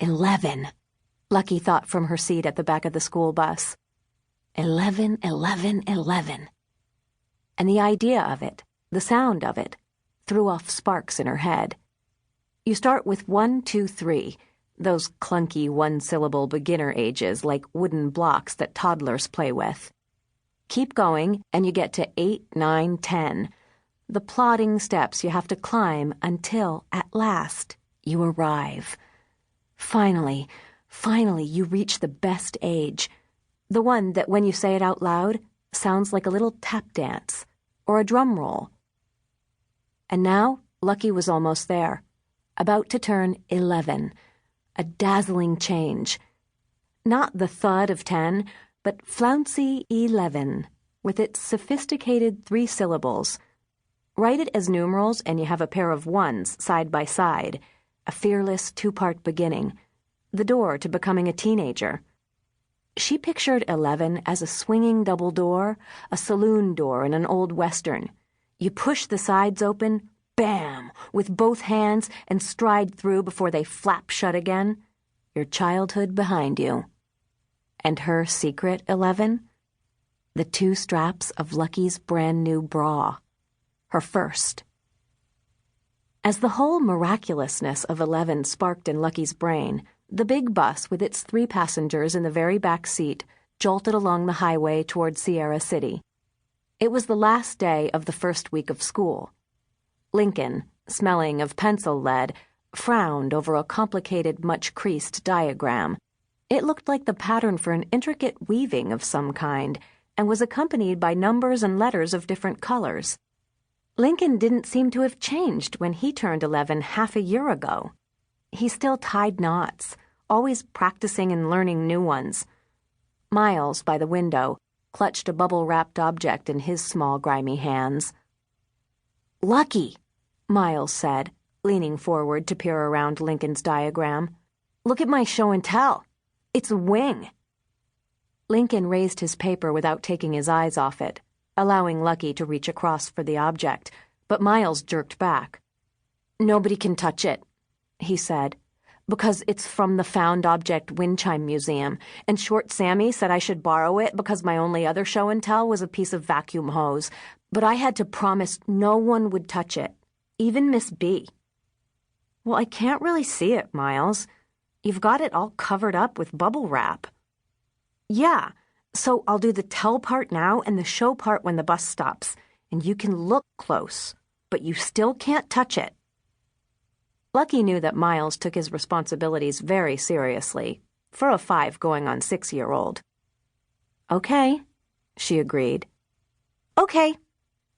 11, Lucky thought from her seat at the back of the school bus. 11, 11, 11. And the idea of it, the sound of it, threw off sparks in her head. You start with 1, 2, 3, those clunky one-syllable beginner ages like wooden blocks that toddlers play with. Keep going, and you get to 8, 9, 10, the plodding steps you have to climb until, at last, you arrive. Finally, you reach the best age, the one that when you say it out loud sounds like a little tap dance or a drum roll. And now Lucky was almost there, about to turn 11, a dazzling change. Not the thud of 10, but flouncy 11, with its sophisticated 3 syllables. Write it as numerals and you have a pair of ones side by side, a fearless 2-part beginning, the door to becoming a teenager. She pictured 11 as a swinging double door, a saloon door in an old western. You push the sides open, bam, with both hands and stride through before they flap shut again. Your childhood behind you. And her secret 11? The 2 straps of Lucky's brand new bra. Her first. As the whole miraculousness of 11 sparked in Lucky's brain, the big bus with its 3 passengers in the very back seat jolted along the highway toward Sierra City. It was the last day of the first week of school. Lincoln, smelling of pencil lead, frowned over a complicated, much-creased diagram. It looked like the pattern for an intricate weaving of some kind, and was accompanied by numbers and letters of different colors. Lincoln didn't seem to have changed when he turned 11 half a year ago. He still tied knots, always practicing and learning new ones. Miles, by the window, clutched a bubble-wrapped object in his small, grimy hands. "Lucky," Miles said, leaning forward to peer around Lincoln's diagram. "Look at my show and tell. It's a wing." Lincoln raised his paper without taking his eyes off it, allowing Lucky to reach across for the object, but Miles jerked back. "Nobody can touch it," he said, "because it's from the Found Object Wind Chime Museum, and Short Sammy said I should borrow it because my only other show and tell was a piece of vacuum hose, but I had to promise no one would touch it, even Miss B." "Well, I can't really see it, Miles. You've got it all covered up with bubble wrap." "Yeah, so I'll do the tell part now and the show part when the bus stops, and you can look close, but you still can't touch it." Lucky knew that Miles took his responsibilities very seriously, for a 5 going on 6-year-old. "Okay," she agreed. "Okay,"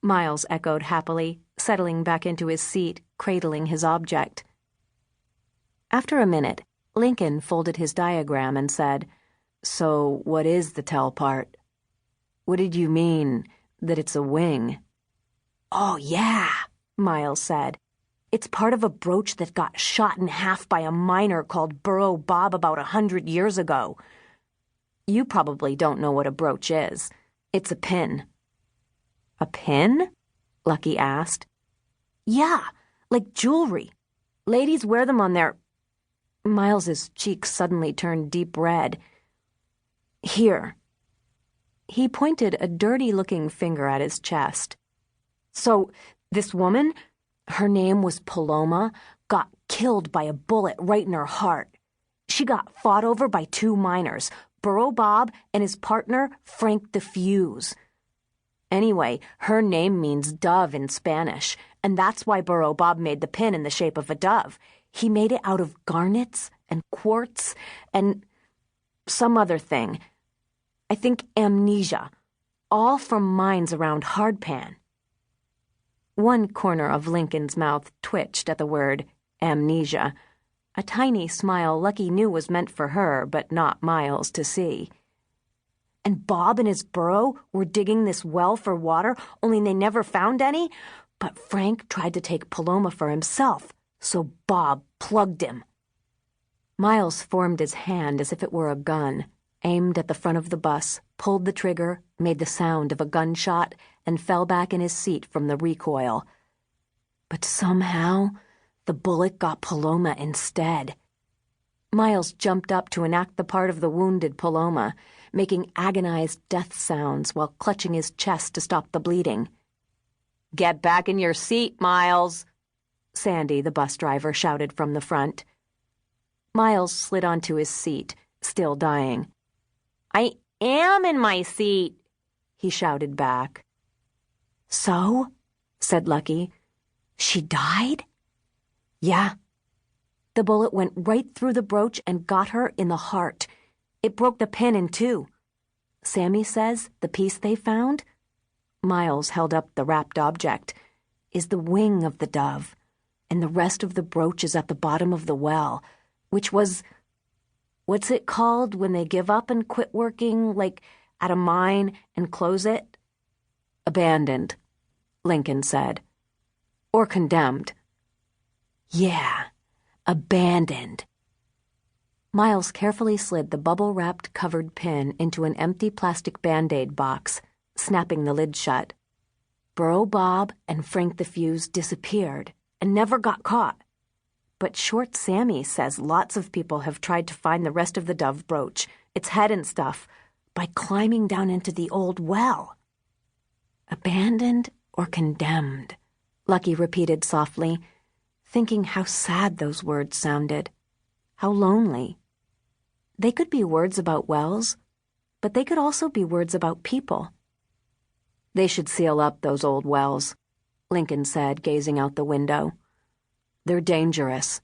Miles echoed happily, settling back into his seat, cradling his object. After a minute, Lincoln folded his diagram and said, "So what is the tell part? What did you mean, that it's a wing?" "Oh, yeah," Miles said. "It's part of a brooch that got shot in half by a miner called Burro Bob about 100 years ago. You probably don't know what a brooch is. It's a pin." "A pin?" Lucky asked. "Yeah, like jewelry. Ladies wear them on their—" Miles's cheeks suddenly turned deep red. "Here." He pointed a dirty-looking finger at his chest. "So, this woman, her name was Paloma, got killed by a bullet right in her heart. She got fought over by 2 miners, Burro Bob and his partner, Frank the Fuse. Anyway, her name means dove in Spanish, and that's why Burro Bob made the pin in the shape of a dove. He made it out of garnets and quartz and some other thing. I think amnesia, all from mines around Hardpan." One corner of Lincoln's mouth twitched at the word amnesia, a tiny smile Lucky knew was meant for her but not Miles to see. "And Bob and his burro were digging this well for water, only they never found any, but Frank tried to take Paloma for himself, so Bob plugged him." Miles formed his hand as if it were a gun, aimed at the front of the bus, pulled the trigger, made the sound of a gunshot, and fell back in his seat from the recoil. But somehow, the bullet got Paloma instead. Miles jumped up to enact the part of the wounded Paloma, making agonized death sounds while clutching his chest to stop the bleeding. "Get back in your seat, Miles," Sandy, the bus driver, shouted from the front. Miles slid onto his seat, still dying. "I am in my seat," he shouted back. "So?" said Lucky. "She died?" "Yeah." The bullet went right through the brooch and got her in the heart. It broke the pin in two. Sammy says the piece they found, Miles held up the wrapped object, is the wing of the dove, and the rest of the brooch is at the bottom of the well, which was, what's it called when they give up and quit working, like at a mine and close it? "Abandoned," Lincoln said. "Or condemned." "Yeah, abandoned." Miles carefully slid the bubble-wrapped covered pin into an empty plastic Band-Aid box, snapping the lid shut. Burro Bob and Frank the Fuse disappeared and never got caught. But Short Sammy says lots of people have tried to find the rest of the dove brooch, its head and stuff, by climbing down into the old well. "Abandoned or condemned," Lucky repeated softly, thinking how sad those words sounded, how lonely. They could be words about wells, but they could also be words about people. "They should seal up those old wells," Lincoln said, gazing out the window. "They're dangerous."